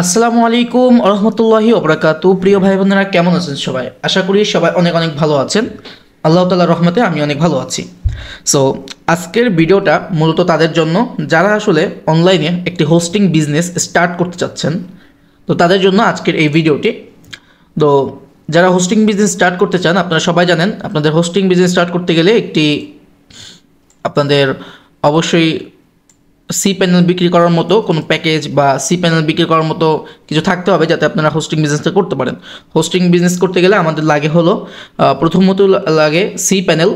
আসসালামু আলাইকুম রহমতুল্লাহি ওবরাকাতু। প্রিয় ভাই বোনেরা, কেমন আছেন সবাই? আশা করি সবাই অনেক অনেক ভালো আছেন। আল্লাহ তাআলার রহমতে আমি অনেক ভালো আছি। সো আজকের ভিডিওটা মূলত তাদের জন্য যারা আসলে অনলাইনে একটি হোস্টিং বিজনেস স্টার্ট করতে চাচ্ছেন। তো তাদের জন্য আজকের এই ভিডিওটি। তো যারা হোস্টিং বিজনেস স্টার্ট করতে চান, আপনারা সবাই জানেন আপনাদের হোস্টিং বিজনেস স্টার্ট করতে গেলে আপনাদের অবশ্যই সি প্যানেল বিক্রি করার মতো কোনো প্যাকেজ বা সি প্যানেল বিক্রি করার মতো কিছু থাকতে হবে, যাতে আপনারা হোস্টিং বিজনেসটা করতে পারেন। হোস্টিং বিজনেস করতে গেলে আমাদের লাগে হলো প্রথমত লাগে সি প্যানেল।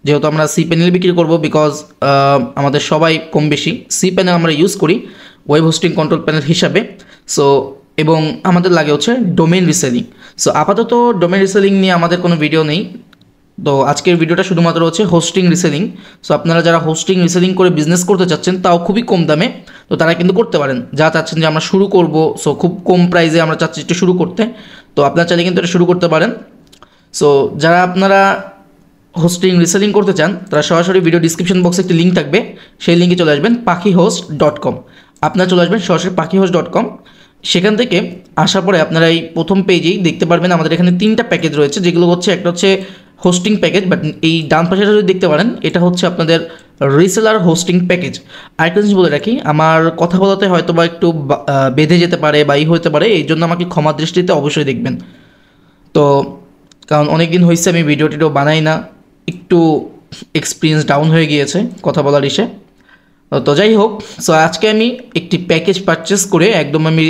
যেহেতু আমরা সি প্যানেল বিক্রি করব, বিকজ আমাদের সবাই কম বেশি সি প্যানেল আমরা ইউজ করি ওয়েব হোস্টিং কন্ট্রোল প্যানেল হিসাবে। সো এবং আমাদের লাগে হচ্ছে ডোমেইন রিসেলিং। সো আপাতত ডোমেইন রিসেলিং নিয়ে আমাদের কোনো ভিডিও নেই। তো আজকের ভিডিওটা শুধুমাত্র হচ্ছে হোস্টিং রিসেলিং। সো আপনারা যারা হোস্টিং রিসেলিং করে বিজনেস করতে চাচ্ছেন, তাও খুবই কম দামে, তো তারা কিন্তু করতে পারেন। যা চাচ্ছেন যে আমরা শুরু করব, সো খুব কম প্রাইসে আমরা চাচ্ছি একটু শুরু করতে, তো আপনারা চাইলে কিন্তু এটা শুরু করতে পারেন। সো যারা আপনারা হোস্টিং রিসেলিং করতে চান, তারা সরাসরি ভিডিও ডিসক্রিপশন বক্সে একটি লিঙ্ক থাকবে, সেই লিঙ্কে চলে আসবেন pakhihost.com। আপনারা চলে আসবেন সরাসরি pakhihost.com। সেখান থেকে আসার পরে আপনারা এই প্রথম পেজেই দেখতে পারবেন আমাদের এখানে 3টা প্যাকেজ রয়েছে, যেগুলো হচ্ছে একটা হচ্ছে হোস্টিং প্যাকেজ, বাট এই ডান পাশেটা যদি দেখতে পারেন এটা হচ্ছে আপনাদের রিসেলার হোস্টিং প্যাকেজ। আরেকটা জিনিস বলে রাখি, আমার কথা বলাতে হয়তো বা একটু বেঁধে যেতে পারে বা হতে পারে, এই জন্য আমাকে ক্ষমা দৃষ্টিতে অবশ্যই দেখবেন। তো কারণ অনেক দিন হয়েছে আমি ভিডিও টিডিও বানাই না, একটু এক্সপিরিয়েন্স ডাউন হয়ে গিয়েছে কথা বলার ইসে। তো যাই হোক, সো আজকে আমি একটি প্যাকেজ পারচেস করে একদম আমি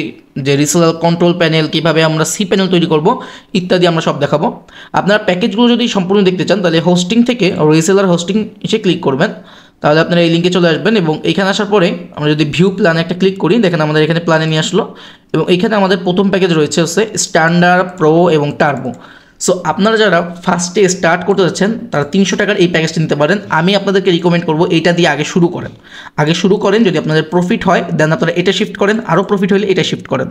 যে রিসেলার কন্ট্রোল প্যানেল, কীভাবে আমরা সি প্যানেল তৈরি করব ইত্যাদি আমরা সব দেখাবো। আপনারা প্যাকেজগুলো যদি সম্পূর্ণ দেখতে চান, তাহলে হোস্টিং থেকে রিসেলার হোস্টিং এসে ক্লিক করবেন, তাহলে আপনারা এই লিঙ্কে চলে আসবেন। এবং এইখানে আসার পরে আমরা যদি ভিউ প্ল্যানে একটা ক্লিক করি, দেখেন আমাদের এখানে প্ল্যানে নিয়ে আসলো। এবং এইখানে আমাদের প্রথম প্যাকেজ রয়েছে হচ্ছে স্ট্যান্ডার্ড, প্রো এবং টার্বো। সো আপনারা যারা ফার্স্টে স্টার্ট করতে যাচ্ছেন, তারা 300 টাকার এই প্যাকেজটা নিতে পারেন। আমি আপনাদেরকে রিকমেন্ড করবো এইটা দিয়ে আগে শুরু করেন। যদি আপনাদের প্রফিট হয় দেন আপনারা এটা শিফট করেন, আরও প্রফিট হলে এটা শিফট করেন।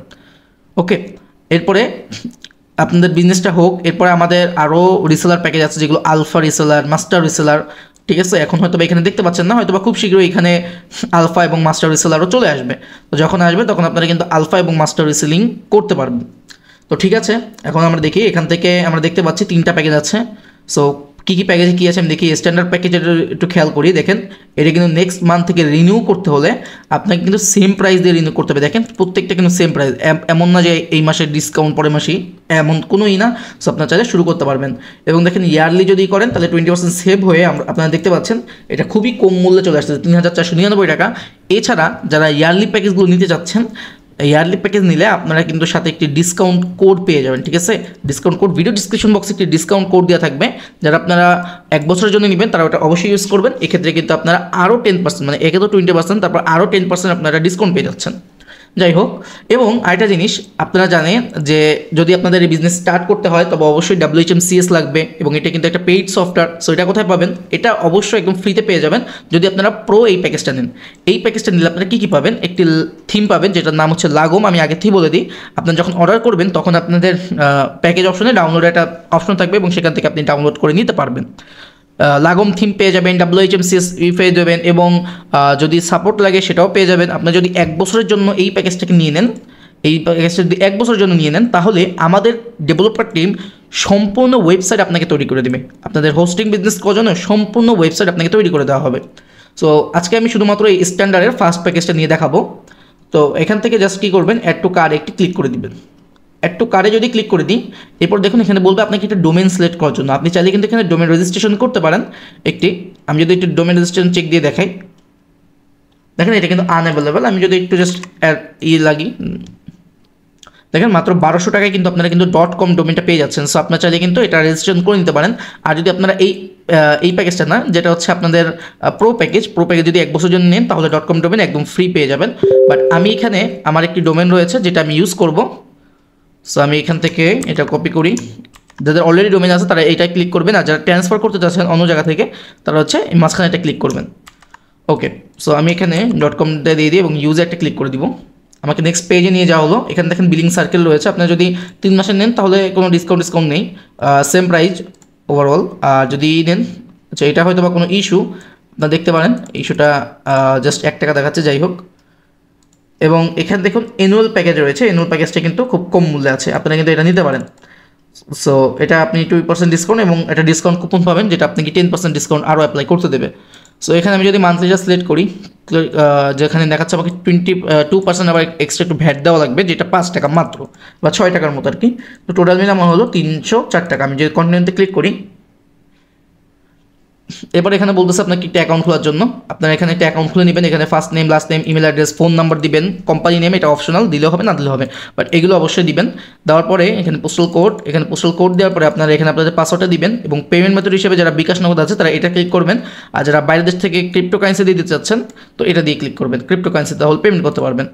ওকে, এরপরে আপনাদের বিজনেসটা হোক। এরপরে আমাদের আরও রিসেলার প্যাকেজ আছে, যেগুলো আলফা রিসেলার, মাস্টার রিসেলার। ঠিক আছে, এখন হয়তো এখানে দেখতে পাচ্ছেন না, হয়তো বা খুব শীঘ্রই এখানে আলফা এবং মাস্টার রিসেলারও চলে আসবে। তো যখন আসবে তখন আপনারা কিন্তু আলফা এবং মাস্টার রিসেলিং করতে পারবেন। তো ঠিক আছে, এখন আমরা দেখি, এখান থেকে আমরা দেখতে পাচ্ছি 3টা প্যাকেজ আছে। সো কী প্যাকেজে কী আছে আমি দেখি। স্ট্যান্ডার্ড প্যাকেজের একটু খেয়াল করি, দেখেন এটা কিন্তু নেক্সট মান্থ থেকে রিনিউ করতে হলে আপনাকে কিন্তু সেম প্রাইস দিয়ে রিনিউ করতে হবে। দেখেন প্রত্যেকটা কিন্তু সেম প্রাইস, এমন না যে এই মাসের ডিসকাউন্ট পরের মাসেই, এমন কোনোই না। সো আপনার চাইলে শুরু করতে পারবেন। এবং দেখেন ইয়ারলি যদি করেন তাহলে 20% সেভ হয়ে আপনারা দেখতে পাচ্ছেন এটা খুবই কম মূল্যে চলে আসছে, 3499 টাকা। এছাড়া যারা ইয়ারলি প্যাকেজগুলো নিতে চাচ্ছেন, ইয়ারলি প্যাকেজ নিলে আপনারা কিন্তু সাথে একটি ডিসকাউন্ট কোড পেয়ে যাবেন। ঠিক আছে, ডিসকাউন্ট কোড ভিডিও ডিসক্রিপশন বক্সে একটি ডিসকাউন্ট কোড দেওয়া থাকবে। যারা আপনারা 1 বছরের জন্য নেবেন তারা ওটা অবশ্যই ইউজ করবেন। এক্ষেত্রে কিন্তু আপনারা আরও 10%, মানে একে তো 20%, তারপর আরও 10% আপনারা ডিসকাউন্ট পেয়ে যাচ্ছেন। যাই হোক, এবং আরেকটা জিনিস আপনারা জানেন যে যদি আপনাদের এই বিজনেস স্টার্ট করতে হয় তবে অবশ্যই WHMCS লাগবে, এবং এটা কিন্তু একটা পেইড সফটওয়্যার। সো এটা কোথায় পাবেন? এটা অবশ্যই একদম ফ্রিতে পেয়ে যাবেন যদি আপনারা প্রো এই প্যাকেজটা নেন। এই প্যাকেজটা নিলে আপনারা কী পাবেন? একটি থিম পাবেন, যেটার নাম হচ্ছে লাগোম। আমি আগে থেকেই বলে দিই, আপনারা যখন অর্ডার করবেন তখন আপনাদের প্যাকেজ অপশনে ডাউনলোড একটা অপশন থাকবে, এবং সেখান থেকে আপনি ডাউনলোড করে নিতে পারবেন। লাগোম থিম পেয়ে যাবেন, WHMCS পেয়ে যাবেন, এবং যদি সাপোর্ট লাগে সেটাও পেয়ে যাবেন। আপনার যদি 1 বছরের জন্য এই প্যাকেজটাকে নিয়ে নেন, এই প্যাকেজটা যদি 1 বছরের জন্য নিয়ে নেন, তাহলে আমাদের ডেভেলপার টিম সম্পূর্ণ ওয়েবসাইট আপনাকে তৈরি করে দেবে। আপনাদের হোস্টিং বিজনেস করার জন্য সম্পূর্ণ ওয়েবসাইট আপনাকে তৈরি করে দেওয়া হবে। সো আজকে আমি শুধুমাত্র এই স্ট্যান্ডার্ডের ফার্স্ট প্যাকেজটা নিয়ে দেখাবো। তো এখান থেকে জাস্ট কী করবেন, অ্যাড টু কার্ট একটি ক্লিক করে দিবেন। অ্যাড টু কার্ডে যদি ক্লিক করে দিই, এরপর দেখুন এখানে বলবে আপনাকে একটা ডোমেন সিলেক্ট করার জন্য। আপনি চাইলে কিন্তু এখানে ডোমেন রেজিস্ট্রেশন করতে পারেন একটি। আমি যদি একটু ডোমেন রেজিস্ট্রেশন চেক দিয়ে দেখাই, দেখেন এটা কিন্তু আনঅ্যাভেলেবল। আমি যদি একটু জাস্ট লাগি, দেখেন মাত্র 1200 টাকায় কিন্তু আপনারা কিন্তু .com ডোমেনটা পেয়ে যাচ্ছেন। সো আপনারা চাইলে কিন্তু এটা রেজিস্ট্রেশন করে নিতে পারেন। আর যদি আপনারা এই প্যাকেজটা না, যেটা হচ্ছে আপনাদের প্রো প্যাকেজ যদি 1 বছর জন্য নেন, তাহলে .com ডোমেন একদম ফ্রি পেয়ে যাবেন। বাট আমি এখানে আমার একটি ডোমেন রয়েছে যেটা আমি ইউজ করব। সো আমি এখান থেকে এটা কপি করি। যাদের অলরেডি ডোমেন আছে তারা এইটাই ক্লিক করবেন, আর যারা ট্রান্সফার করতে চাচ্ছেন অন্য জায়গা থেকে তারা হচ্ছে এই মাঝখানে এটা ক্লিক করবেন। ওকে, সো আমি এখানে .comটা দিয়ে দিই এবং ইউজে একটা ক্লিক করে দিব। আমাকে নেক্সট পেজে নিয়ে যাওয়া হলো। এখানে দেখেন বিলিং সার্কেল রয়েছে। আপনারা যদি 3 মাসের নেন তাহলে কোনো ডিসকাউন্ট নেই, সেম প্রাইস ওভারঅল। আর যদি নেন, আচ্ছা এটা হয়তো বা কোনো ইস্যু আপনারা দেখতে পারেন, ইস্যুটা জাস্ট 1 টাকা দেখাচ্ছে। যাই হোক, এবং এখানে দেখুন অ্যানুয়াল প্যাকেজ রয়েছে, অ্যানুয়াল প্যাকেজটা কিন্তু খুব কম মূল্যে আছে, আপনারা কিন্তু এটা নিতে পারেন। সো এটা আপনি 2% ডিসকাউন্ট এবং একটা ডিসকাউন্ট কুপন পাবেন যেটা আপনাকে 10% ডিসকাউন্ট আরও অ্যাপ্লাই করতে দেবে। সো এখানে আমি যদি মান্থলিটা সিলেক্ট করি, যেখানে দেখাচ্ছে আমাকে 22% আবার এক্সট্রা একটু ভ্যাট দেওয়া লাগবে, যেটা 5 টাকা মাত্র বা 6 টাকার মতো আর কি। তো টোটাল মিলে আমার হলো 304 টাকা। আমি যদি কন্টিনিউতে ক্লিক করি, এবার এখানে বলতেছে আপনাকে একটা অ্যাকাউন্ট খোলার জন্য। আপনারা এখানে একটা অ্যাকাউন্ট খুলে নেবেন, এখানে first name, last name, email address, phone number দিবেন, কোম্পানি নেম এটা অপশনাল, দিলেও হবে না দিলেও হবে, বাট এগুলো অবশ্যই দিবেন। দেওয়ার পরে এখানে পোস্টাল কোড, এখানে পোস্টাল কোড দেওয়ার পরে আপনারা এখানে আপনাদের পাসওয়ার্ডটা দিবেন এবং পেমেন্ট মেথড হিসেবে যারা বিকাশ নগদ আছে তারা এটা ক্লিক করবেন, আর যারা বাইরের দেশ থেকে ক্রিপ্টোকারেন্সি দিতে চাচ্ছেন তো এটা দিয়ে ক্লিক করবেন, ক্রিপ্টোকারেন্সি তাহলে পেমেন্ট করতে পারবেন।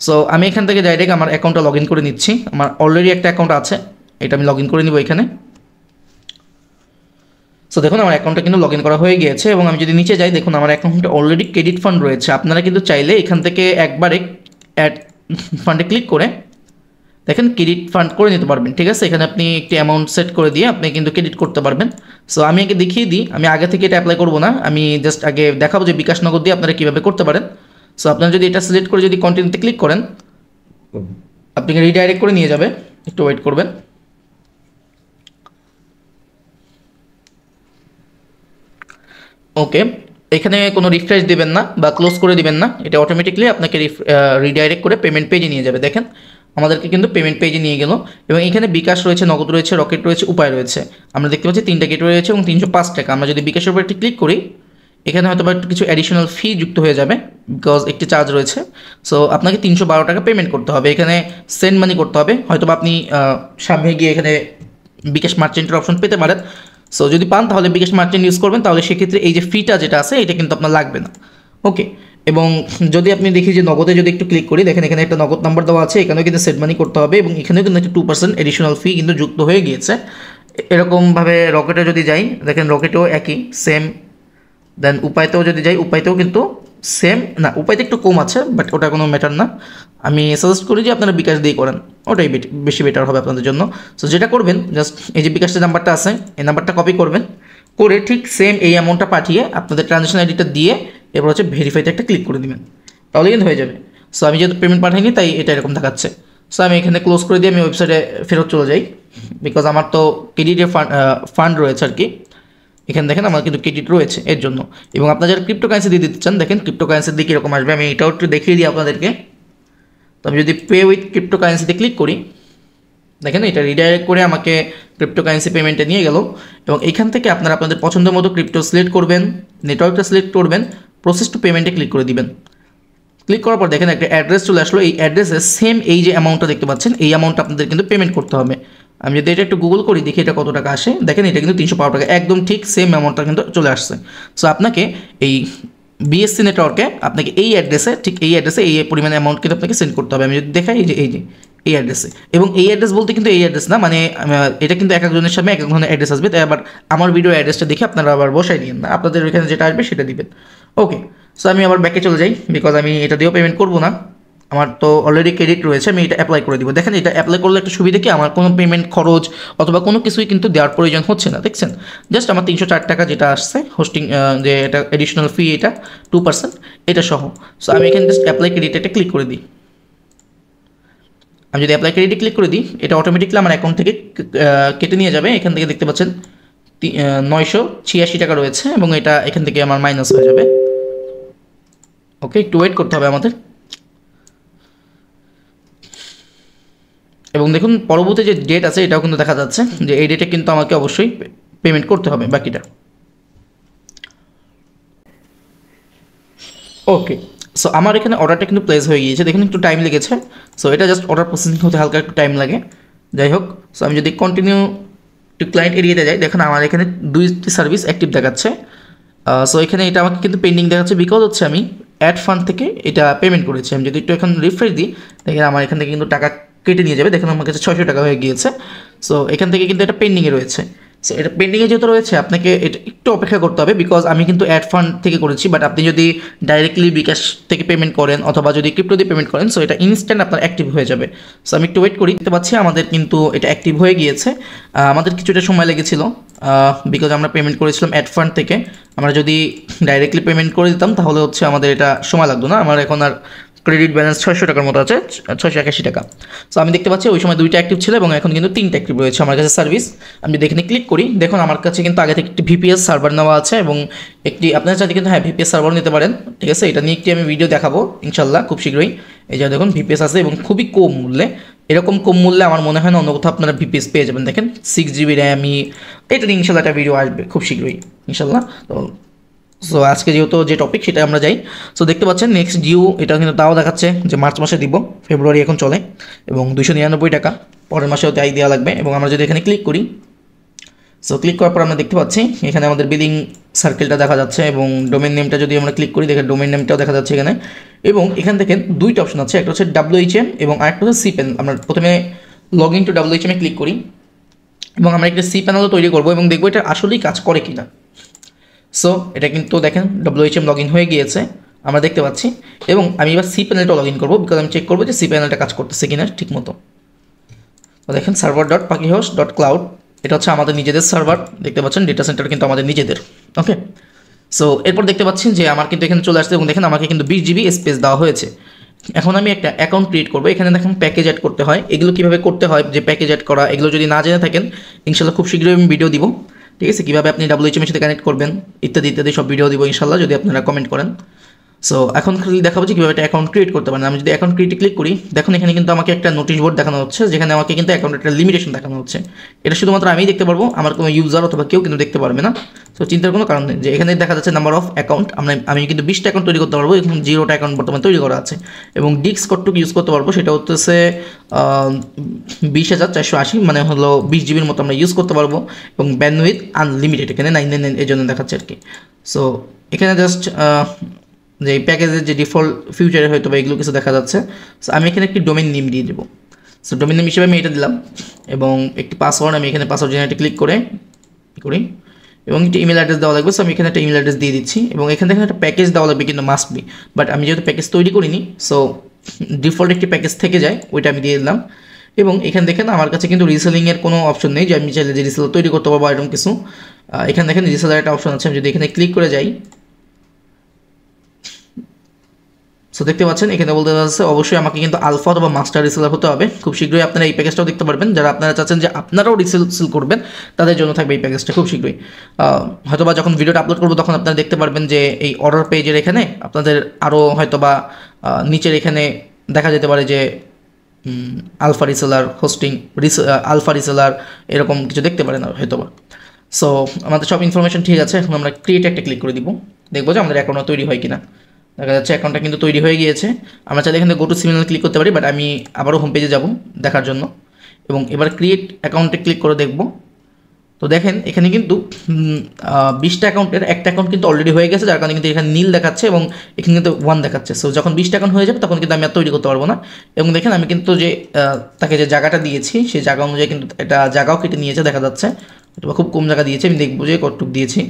সো আমি এখান থেকে ডাইরেক্ট আমার অ্যাকাউন্টটা লগ ইন করে নিচ্ছি, আমার অলরেডি একটা অ্যাকাউন্ট আছে, এটা আমি লগ ইন করে নিব এখানে। সো দেখুন আমার অ্যাকাউন্টটা কিন্তু লগ ইন করা হয়ে গিয়েছে এবং আমি যদি নিচে যাই দেখুন আমার অ্যাকাউন্টে অলরেডি ক্রেডিট ফান্ড রয়েছে। আপনারা কিন্তু চাইলে এখান থেকে একবারে অ্যাড ফান্ডে ক্লিক করে দেখেন ক্রেডিট ফান্ড করে নিতে পারবেন, ঠিক আছে। এখানে আপনি একটি অ্যামাউন্ট সেট করে দিয়ে আপনি কিন্তু ক্রেডিট করতে পারবেন। সো আমি আগে দেখিয়ে দিই, আমি আগে থেকে এটা অ্যাপ্লাই করবো না, আমি জাস্ট আগে দেখাবো যে বিকাশ নগদ দিয়ে আপনারা কীভাবে করতে পারেন। সো আপনারা যদি এটা সিলেক্ট করে যদি কন্টিনিউতে ক্লিক করেন আপনাকে রিডাইরেক্ট করে নিয়ে যাবে, একটু ওয়েট করবেন। ওকে, এখানে কোনো রিফ্রেশ দিবেন না বা ক্লোজ করে দিবেন না, এটা অটোমেটিকলি আপনাকে রিডাইরেক্ট করে পেমেন্ট পেজে নিয়ে যাবে। দেখেন আমাদেরকে কিন্তু পেমেন্ট পেজে নিয়ে গেল এবং এখানে বিকাশ রয়েছে, নগদ রয়েছে, রকেট রয়েছে, উপায় রয়েছে। আমরা দেখতে পাচ্ছি 3টা গেট রয়েছে এবং 305 টাকা। আমরা যদি বিকাশের উপর একটি ক্লিক করি এখানে হয়তো বা একটু কিছু অ্যাডিশনাল ফি যুক্ত হয়ে যাবে, বিকজ একটি চার্জ রয়েছে। সো আপনাকে 312 টাকা পেমেন্ট করতে হবে, এখানে সেন্ড মানি করতে হবে, হয়তো বা আপনি সামনে গিয়ে এখানে বিকাশ মার্চেন্টের অপশন পেতে পারেন। সো যদি পান তাহলে বিকাশ মার্চেন্ট ইউজ করবেন, তাহলে সেক্ষেত্রে এই যে ফিটা যেটা আছে এটা কিন্তু আপনার লাগবে না। ওকে, এবং যদি আপনি দেখি যে নগদে যদি একটু ক্লিক করি দেখেন এখানে একটা নগদ নাম্বার দেওয়া আছে, এখানেও কিন্তু সেট মানি করতে হবে এবং এখানেও কিন্তু একটা 2% এডিশনাল ফি কিন্তু যুক্ত হয়ে গিয়েছে। এরকমভাবে রকেটে যদি যাই দেখেন রকেটেও একই সেম, দেন উপায়তেও যদি যাই উপায়তেও কিন্তু সেম, না উপায়তে একটু কম আছে বাট ওটা কোনো ম্যাটার না। আমি সাজেস্ট করি যে আপনারা বিকাশ দিয়ে করেন, ওটাই বেশি বেটার হবে আপনাদের জন্য। সো যেটা করবেন জাস্ট এই যে বিকাশের নাম্বারটা আছে এই নাম্বারটা কপি করবেন, করে ঠিক সেম এই অ্যামাউন্টটা পাঠিয়ে আপনাদের ট্রানজ্যাকশন আইডিটা দিয়ে এরপর হচ্ছে ভেরিফাইতে একটা ক্লিক করে দেবেন, তাহলে কিন্তু হয়ে যাবে। সো আমি যেহেতু পেমেন্ট পাঠাইনি তাই এটা এরকম দেখাচ্ছে। সো আমি এখানে ক্লোজ করে দিয়ে আমি ওয়েবসাইটে ফেরত চলে যাই, বিকজ আমার তো ক্রেডিটের ফান্ড রয়েছে আর কি। এখানে দেখেন আমার কিন্তু ক্রেডিট রয়েছে এর জন্য। এবং আপনারা যারা ক্রিপ্টোকারেন্সি দিয়ে দিতে চান দেখেন ক্রিপ্টোকারেন্সির দিকে এরকম আসবে, আমি এটাও একটু দেখিয়ে দিই আপনাদেরকে। তো আমি যদি পে উইথ ক্রিপ্টোকারেন্সিতে ক্লিক করি দেখেন এটা রিডাইরেক্ট করে আমাকে ক্রিপ্টোকারেন্সি পেমেন্টে নিয়ে গেল এবং এখান থেকে আপনারা আপনাদের পছন্দের মতো ক্রিপ্টো সিলেক্ট করবেন, নেটওয়ার্কটা সিলেক্ট করবেন, প্রসেস টু পেমেন্টে ক্লিক করে দিবেন। ক্লিক করার পর দেখেন একটা অ্যাড্রেস চলে আসলো, এই অ্যাড্রেসে সেম এই যে অ্যামাউন্টটা দেখতে পাচ্ছেন এই অ্যামাউন্টটা আপনাদের কিন্তু পেমেন্ট করতে হবে। আমি যদি এটা একটু গুগল করি দেখি এটা কত টাকা আসে, দেখেন এটা কিন্তু 312 টাকা, একদম ঠিক সেম অ্যামাউন্টটা কিন্তু চলে আসছে। সো আপনাকে এই বিএসসি নেটওয়ার্কে আপনাকে এই অ্যাড্রেসে ঠিক এই অ্যাড্রেসে এই পরিমাণে অ্যামাউন্ট কিন্তু আপনাকে সেন্ড করতে হবে। আমি যদি দেখাই এই অ্যাড্রেসে, এবং এই অ্যাড্রেস বলতে কিন্তু এই অ্যাড্রেস না, মানে এটা কিন্তু এক একজনের সামনে এক এক ধরনের অ্যাড্রেস আসবে, তাই আবার আমার ভিডিও অ্যাড্রেসটা দেখে আপনারা আবার বসাই দিন না, আপনাদের ওইখানে যেটা আসবে সেটা দিবেন। ওকে, সো আমি আবার ব্যাকে চলে যাই, বিকজ আমি এটা দিয়েও পেমেন্ট করবো না, আমার তো অলরেডি ক্রেডিট রয়েছে, আমি এটা অ্যাপ্লাই করে দিব। দেখেন এটা অ্যাপ্লাই করলে একটা সুবিধা কি আমার কোনো পেমেন্ট খরচ অথবা কোনো কিছুই কিন্তু দেওয়ার প্রয়োজন হচ্ছে না, দেখছেন জাস্ট আমার 304 টাকা যেটা আসছে হোস্টিং যে এটা এডিশনাল ফি এটা 2% এটা সহ। সো আমি এখানে জাস্ট অ্যাপ্লাই ক্রেডিট এটা ক্লিক করে দিই। আমি যদি অ্যাপ্লাই ক্রেডিটে ক্লিক করে দিই এটা অটোমেটিকলি আমার অ্যাকাউন্ট থেকে কেটে নিয়ে যাবে। এখান থেকে দেখতে পাচ্ছেন 986 টাকা রয়েছে এবং এটা এখান থেকে আমার মাইনাস হয়ে যাবে। ওকে, একটু ওয়েট করতে হবে আমাদের। এবং দেখুন পরবর্তী যে ডেট আছে এটাও কিন্তু দেখা যাচ্ছে যে এই ডেটে কিন্তু আমাকে অবশ্যই পেমেন্ট করতে হবে বাকিটা। ওকে, সো আমার এখানে অর্ডারটা কিন্তু প্লেস হয়ে গিয়েছে, দেখুন একটু টাইম লেগেছে। সো এটা জাস্ট অর্ডার প্রসেসিং হতে হালকা একটু টাইম লাগে, যাই হোক। সো আমি যদি কন্টিনিউ টু ক্লায়েন্ট এরিয়াতে যাই দেখুন আমার এখানে 2টি সার্ভিস অ্যাক্টিভ দেখাচ্ছে। সো এখানে এটা আমাকে কিন্তু পেন্ডিং দেখাচ্ছে, বিকজ হচ্ছে আমি অ্যাড ফান্ড থেকে এটা পেমেন্ট করেছি। আমি যদি একটু এখন রিফ্রেশ দিই দেখেন আমার এখান থেকে কিন্তু টাকা কেটে নিয়ে যাবে, দেখুন আমার কাছে 600 টাকা হয়ে গিয়েছে। সো এখান থেকে কিন্তু এটা পেন্ডিংয়ে রয়েছে। সো এটা পেন্ডিংয়ে যেহেতু রয়েছে আপনাকে এটা একটু অপেক্ষা করতে হবে, বিকজ আমি কিন্তু অ্যাড ফান্ড থেকে করেছি, বাট আপনি যদি ডাইরেক্টলি বিকাশ থেকে পেমেন্ট করেন অথবা যদি ক্রিপ্টো দিয়ে পেমেন্ট করেন সো এটা ইনস্ট্যান্ট আপনার অ্যাক্টিভ হয়ে যাবে। সো আমি একটু ওয়েট করি, দেখতে পাচ্ছি আমাদের কিন্তু এটা অ্যাক্টিভ হয়ে গিয়েছে। আমাদের কিছুটা সময় লেগেছিল বিকজ আমরা পেমেন্ট করেছিলাম অ্যাড ফান্ড থেকে। আমরা যদি ডাইরেক্টলি পেমেন্ট করে দিতাম তাহলে হচ্ছে আমাদের এটা সময় লাগতো না। আমার এখন আর ক্রেডিট ব্যালেন্স 600 টাকার মতো আছে, 681 টাকা। সো আমি দেখতে পাচ্ছি ওই সময় 2টা অ্যাক্টিভ ছিল এবং এখন কিন্তু 3টা অ্যাক্টিভ রয়েছে আমার কাছে সার্ভিস। আমি যদি এখানে ক্লিক করি, দেখুন আমার কাছে কিন্তু আগে থেকে একটি ভিপিএস সার্ভার নেওয়া আছে এবং একটি আপনারা চাইলে কিন্তু ভিপিএস সার্ভার নিতে পারেন, ঠিক আছে। এটা নিয়ে একটি আমি ভিডিও দেখাবো ইনশাল্লাহ খুব শীঘ্রই। এই যে দেখুন ভিপিএস আছে এবং খুবই কম মূল্যে, এরকম কম মূল্যে আমার মনে হয় না অন্য কোথাও আপনারা ভিপিএস পেয়ে যাবেন। দেখেন 6 GB র্যামই, এটা নিয়ে ইনশাল্লাহ একটা ভিডিও আসবে খুব শীঘ্রই ইনশাল্লাহ। তো সো আজকে যেহেতু যে টপিক সেটা আমরা যাই। সো দেখতে পাচ্ছেন নেক্সট ডিউ, এটা কিন্তু তাও দেখাচ্ছে যে মার্চ মাসে দিব, ফেব্রুয়ারি এখন চলে এবং 299 টাকা, পরের মাসেও তাই দেওয়া লাগবে। এবং আমরা যদি এখানে ক্লিক করি, সো ক্লিক করার পর আমরা দেখতে পাচ্ছি এখানে আমাদের বিলিং সার্কেলটা দেখা যাচ্ছে এবং ডোমেন নেমটা যদি আমরা ক্লিক করি, দেখেন ডোমেন নেমটাও দেখা যাচ্ছে এখানে। এবং এখান থেকে 2টা অপশন আছে, একটা হচ্ছে WHM এবং আরেকটা হচ্ছে সি প্যানেল। আমরা প্রথমে লগ ইন টু WHM এ ক্লিক করি এবং আমরা একটা সি প্যানেলও তৈরি করবো এবং দেখবো এটা আসলেই কাজ করে কিনা। সো এটা কিন্তু দেখেন WHM লগ ইন হয়ে গিয়েছে আমরা দেখতে পাচ্ছি এবং আমি এবার সি প্যানেলটা লগ ইন করবো, বিকজ আমি চেক করবো যে সি প্যানেলটা কাজ করতেছে কিনা ঠিক মতো। তো দেখেন server.pakihost.cloud, এটা হচ্ছে আমাদের নিজেদের সার্ভার, দেখতে পাচ্ছেন ডেটা সেন্টার কিন্তু আমাদের নিজেদের। ওকে, সো এরপর দেখতে পাচ্ছেন যে আমার কিন্তু এখানে চলে আসছে এবং দেখেন আমাকে কিন্তু 20 GB স্পেস দেওয়া হয়েছে। এখন আমি একটা অ্যাকাউন্ট ক্রিয়েট করবো, এখানে দেখেন প্যাকেজ অ্যাড করতে হয়, এগুলো কীভাবে করতে হয় যে প্যাকেজ অ্যাড করা, এগুলো যদি না জেনে থাকেন ইনশাল্লাহ খুব শীঘ্রই আমি ভিডিও দিব, ঠিক আছে। কীভাবে আপনি WHM এর সাথে কানেক্ট করবেন ইত্যাদি ইত্যাদি সব ভিডিও দিব ইনশাল্লাহ যদি আপনারা কমেন্ট করেন। সো এখন খালি দেখাবো যে কীভাবে একটা অ্যাকাউন্ট ক্রিয়েট করতে পারেন। আমি যদি অ্যাকাউন্ট ক্রিয়েটে ক্লিক করি, দেখুন এখানে কিন্তু আমাকে একটা নোটিশ বোর্ড দেখানো হচ্ছে যেখানে আমাকে কিন্তু অ্যাকাউন্টের একটা লিমিটেশন দেখানো হচ্ছে। এটা শুধুমাত্র আমিই দেখতে পারবো, আমার কোনো ইউজার অথবা কেউ কিন্তু দেখতে পারবে না। সো চিন্তার কোনো কারণ নেই, যে এখানে দেখা যাচ্ছে নাম্বার অফ অ্যাকাউন্ট, আমি কিন্তু 20টা অ্যাকাউন্ট তৈরি করতে পারবো, এখন 0টা অ্যাকাউন্ট বর্তমানে তৈরি করা আছে। এবং ডিস্ক কতটুকু ইউজ করতে পারবো সেটা হচ্ছে 20,480, মানে হলো 20 GBর মতো আমরা ইউজ করতে পারবো। এবং ব্যান্ডউইথ আনলিমিটেড, এখানে 999 এই জন্য দেখাচ্ছে আর কি। সো এখানে জাস্ট যে প্যাকেজের যে ডিফল্ট ফিউচারে হয়তো বা এগুলো কিছু দেখা যাচ্ছে। সো আমি এখানে একটি ডোমেন নেম দিয়ে দেবো। সো ডোমেন নেম হিসেবে আমি এটা দিলাম এবং একটি পাসওয়ার্ড, আমি এখানে পাসওয়ার্ড জেনারেটে ক্লিক করি এবং একটি ইমেল অ্যাড্রেস দেওয়া লাগবে। সো আমি এখানে একটা ইমেল অ্যাড্রেস দিয়ে দিচ্ছি এবং এখানে দেখেন একটা প্যাকেজ দেওয়া লাগবে কিন্তু মাস্ট বি, বাট আমি যেহেতু প্যাকেজ তৈরি করিনি সো ডিফল্ট একটি প্যাকেজ থেকে যায়, ওইটা আমি দিয়ে দিলাম। এবং এখানে দেখেন আমার কাছে কিন্তু রিসেলিংয়ের কোনো অপশন নেই যে আমি চাইলে যে রিসেলার তৈরি করতে পারবো এরকম কিছু। এখানে দেখেন রিসেলার একটা অপশন আছে, আমি যদি এখানে ক্লিক করে যাই, সো দেখতে পাচ্ছেন এখানে বলতে যাচ্ছে অবশ্যই আমাকে কিন্তু আলফা অথবা মাস্টার রিসেলার হতে হবে। খুব শীঘ্রই আপনারা এই প্যাকেজটাও দেখতে পারবেন, যারা আপনারা চাচ্ছেন যে আপনারাও রিসেল করবেন তাদের জন্য থাকবে এই প্যাকেজটা খুব শীঘ্রই। হয়তোবা যখন ভিডিওটা আপলোড করবো তখন আপনারা দেখতে পারবেন যে এই অর্ডার পেজের এখানে আপনাদের আরও হয়তোবা নিচের এখানে দেখা যেতে পারে যে alpha reseller hosting, alpha reseller এরকম কিছু দেখতে পারেন হয়তোবা। সো আমাদের সব ইনফরমেশন ঠিক আছে, এখন আমরা ক্রিয়েট একটা ক্লিক করে দিব, দেখবো যে আমাদের অ্যাকাউন্ট তৈরি হয় কিনা। দেখা যাচ্ছে অ্যাকাউন্টটা কিন্তু তৈরি হয়ে গিয়েছে। আমরা চাইলে এখানে গো টু সিমিলার ক্লিক করতে পারি, বাট আমি আবারও হোম পেজে যাব দেখার জন্য এবং এবার ক্রিয়েট অ্যাকাউন্টে ক্লিক করে দেখব। তো দেখেন এখানে কিন্তু 20টা অ্যাকাউন্টের একটা অ্যাকাউন্ট কিন্তু অলরেডি হয়ে গেছে, যার কারণে কিন্তু এখানে নীল দেখাচ্ছে এবং এখানে কিন্তু 1 দেখাচ্ছে। সো যখন 20টা অ্যাকাউন্ট হয়ে যাবে তখন কিন্তু আমি আর তৈরি করতে পারবো না। এবং দেখেন আমি কিন্তু যে তাকে যে জায়গাটা দিয়েছি সেই জায়গা অনুযায়ী কিন্তু এটা জায়গাও কেটে নিয়েছে দেখা যাচ্ছে, অথবা খুব কম জায়গা দিয়েছে, আমি দেখবো যে কতটুকু দিয়েছি।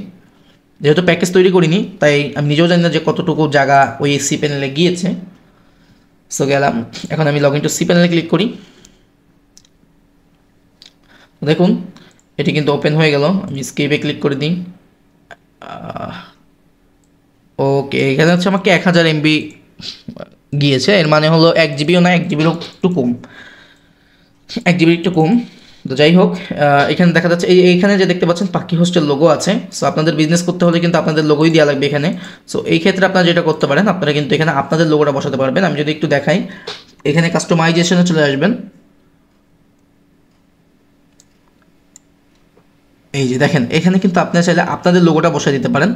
যেহেতু প্যাকেজ তৈরি করিনি তাই আমি নিজেও জানি না যে কতটুকু জায়গা ওই সি প্যানেলে গিয়েছে। সো গেলাম, এখন আমি লগ ইন টু সি প্যানেলে ক্লিক করি, দেখুন এটি কিন্তু ওপেন হয়ে গেল। আমি স্কেপে ক্লিক করে দিই। ওকে, এখানে হচ্ছে আমাকে 1000 MB গিয়েছে, এর মানে হলো 1 GBও না, 1 GBর একটু কম, 1 GB একটু কম। তো যাই হোক, এখানে দেখা যাচ্ছে এইখানে যে দেখতে পাচ্ছেন পাখি হোস্টেল লোগো আছে। সো আপনাদের বিজনেস করতে হলে কিন্তু আপনাদের লোগোই দেওয়া লাগবে এখানে। সো এই ক্ষেত্রে আপনারা যেটা করতে পারেন, আপনারা কিন্তু এখানে আপনাদের লোগোটা বসাতে পারবেন। আমি যদি একটু দেখাই, এখানে কাস্টমাইজেশনে চলে আসবেন, এই যে দেখেন এখানে কিন্তু আপনারা চাইলে আপনাদের লোগোটা বসাই দিতে পারেন।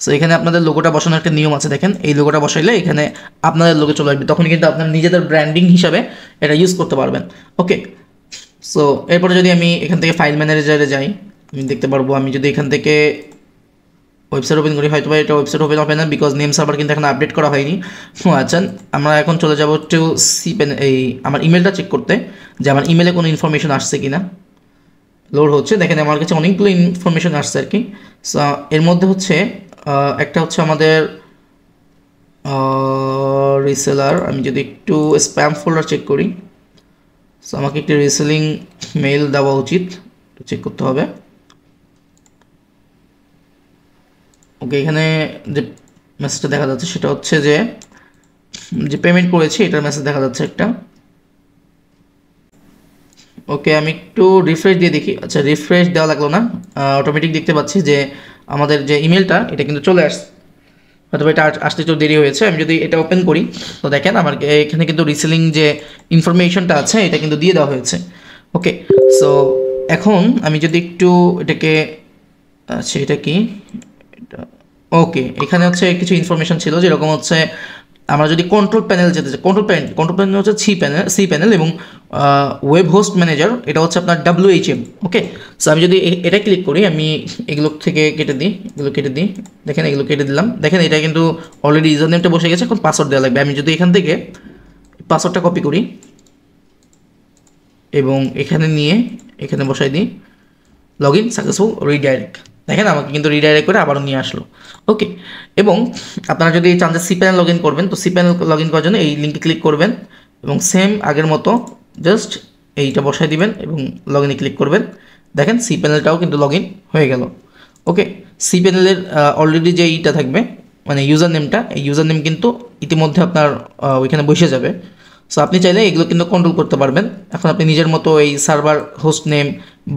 সো এখানে আপনাদের লোগোটা বসানোর একটা নিয়ম আছে, দেখেন এই লোগোটা বসাইলে এখানে আপনাদের লোগো চলে আসবে, তখন কিন্তু আপনার নিজেদের ব্র্যান্ডিং হিসাবে এটা ইউজ করতে পারবেন। ওকে, সো এরপরে যদি আমি এখান থেকে ফাইল ম্যানেজারে যাই, আমি দেখতে পারবো, আমি যদি এখান থেকে ওয়েবসাইট ওপেন করি, হয়তো এটা ওয়েবসাইট ওপেন হবে না বিকজ নেম সার্ভার কিন্তু এখন আপডেট করা হয়নি। আচ্ছা, আমরা এখন চলে যাবো টু সি পেন, এই আমার ইমেলটা চেক করতে যে আমার ইমেলে কোনো ইনফরমেশন আসছে কিনা। লোড হচ্ছে, দেখেন আমার কাছে অনেকগুলো ইনফরমেশন আসছে আর কি। সো এর মধ্যে হচ্ছে একটা হচ্ছে আমাদের রিসেলার, আমি যদি একটু স্প্যাম ফোল্ডার চেক করি, সো আমাকে একটি রিসেলিং মেইল দেওয়া উচিত, চেক করতে হবে। ওকে, এখানে যে মেসেজটা দেখা যাচ্ছে সেটা হচ্ছে যে যে পেমেন্ট করেছি এটার মেসেজ দেখা যাচ্ছে একটা। ওকে, আমি একটু রিফ্রেশ দিয়ে দেখি। আচ্ছা, রিফ্রেশ দেওয়া লাগলো না, অটোমেটিক দেখতে পাচ্ছি যে আমাদের যে ইমেলটা এটা কিন্তু চলে আসছে। হয়তো এটা আসতে একটু দেরি হয়েছে। আমি যদি এটা ওপেন করি তো দেখেন আমার এখানে কিন্তু রিসেলিং যে ইনফরমেশনটা আছে এটা কিন্তু দিয়ে দেওয়া হয়েছে। ওকে, সো এখন আমি যদি একটু এটাকে, আচ্ছা এটা কি, ওকে, এখানে হচ্ছে কিছু ইনফরমেশন ছিল যেরকম হচ্ছে আমরা যদি কন্ট্রোল প্যানেল যেতে চাই, কন্ট্রোল প্যানেল হচ্ছে সি প্যানেল এবং ওয়েব হোস্ট ম্যানেজার এটা হচ্ছে আপনার WHM। ওকে, সো আমি যদি এটা ক্লিক করি, আমি এগুলো থেকে কেটে দিই, এগুলো কেটে দিই, দেখেন এগুলো কেটে দিলাম। দেখেন এটা কিন্তু অলরেডি ইউজার নেমটা বসে গেছে, এখন পাসওয়ার্ড দেওয়া লাগবে। আমি যদি এখান থেকে পাসওয়ার্ডটা কপি করি এবং এখানে নিয়ে এখানে বসাই দিই, লগ ইন সাকসেসফুল রিডাইরেক্ট, দেখেন আমাকে কিন্তু রিডাইরেক্ট করে আবারও নিয়ে আসলো। ওকে, এবং আপনারা যদি চান যে সি প্যানেল লগ ইন করবেন তো সি প্যানেল লগ ইন করার জন্য এই লিঙ্কে ক্লিক করবেন এবং সেম আগের মতো জাস্ট এইটা বসাই দিবেন এবং লগ ইনে ক্লিক করবেন। দেখেন সি প্যানেলটাও কিন্তু লগ ইন হয়ে গেল। ওকে, সি প্যানেলের অলরেডি যে এইটা থাকবে মানে ইউজার নেমটা, এই ইউজার নেম কিন্তু ইতিমধ্যে আপনার ওইখানে বসে যাবে। সো আপনি চাইলে এগুলো কিন্তু কন্ট্রোল করতে পারবেন। এখন আপনি নিজের মতো এই সার্ভার হোস্ট নেম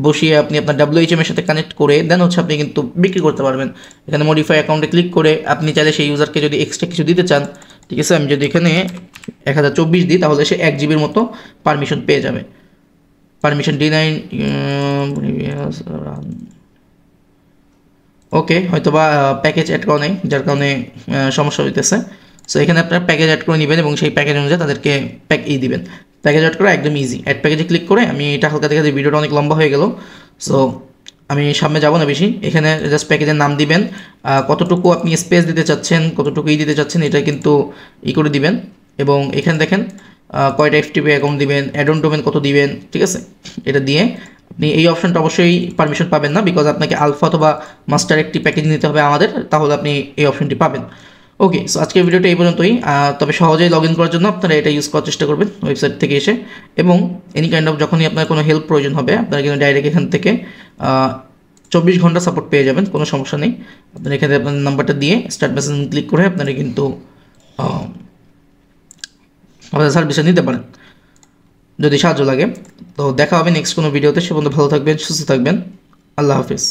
বসিয়ে আপনি আপনার WHM এর সাথে কানেক্ট করে দেন হচ্ছে আপনি কিন্তু বিক্রি করতে পারবেন। এখানে মডিফাই অ্যাকাউন্টে ক্লিক করে আপনি চাইলে সেই ইউজারকে যদি এক্সট্রা কিছু দিতে চান, ঠিক আছে, আমি যদি এখানে 1024 দিই তাহলে সে 1 GB মতো পারমিশন পেয়ে যাবে। পারমিশন D9, ওকে, হয়তো বা প্যাকেজ অ্যাড করা নেই যার কারণে সমস্যা হইতেছে। সো এখানে আপনারা প্যাকেজ অ্যাড করে নেবেন এবং সেই প্যাকেজ অনুযায়ী তাদেরকে দিবেন। প্যাকেজ অ্যাড করা একদম ইজি। অ্যাড প্যাকেজে ক্লিক করে, আমি এটা হালকা দেখে ভিডিওটা অনেক লম্বা হয়ে গেল, সো আমি সামনে যাব না বেশি। এখানে জাস্ট প্যাকেজের নাম দিবেন, কতটুকু আপনি স্পেস দিতে চাচ্ছেন, কতটুকু দিতে চাচ্ছেন এটা কিন্তু করে দিবেন। এবং এখানে দেখেন কয়টা FTP অ্যাকাউন্ট দিবেন, অ্যাড অন ডোমেন কত দিবেন, ঠিক আছে, এটা দিয়ে আপনি এই অপশনটা অবশ্যই পারমিশন পাবেন না, বিকজ আপনাকে আলফা অথবা মাস্টার একটি প্যাকেজ নিতে হবে আমাদের, তাহলে আপনি এই অপশনটি পাবেন। ওকে, সো আজকের ভিডিওটা এই পর্যন্তই। তবে সহজেই লগ ইন করার জন্য আপনারা এটা ইউজ করার চেষ্টা করবেন ওয়েবসাইট থেকে এসে, এবং এনি কাইন্ড অফ যখনই আপনার কোনো হেল্প প্রয়োজন হবে আপনারা কিন্তু ডাইরেক্ট এখান থেকে 24 ঘন্টা সাপোর্ট পেয়ে যাবেন, কোনো সমস্যা নেই। আপনারা এখানে আপনার নাম্বারটা দিয়ে স্টার্ট মেসেজ ক্লিক করে আপনারা কিন্তু আমাদের সার্ভিসটা নিতে পারেন যদি সাহায্য লাগে। তো দেখা হবে নেক্সট কোনো ভিডিওতে। সে পর্যন্ত ভালো থাকবেন, সুস্থ থাকবেন। আল্লাহ হাফিজ।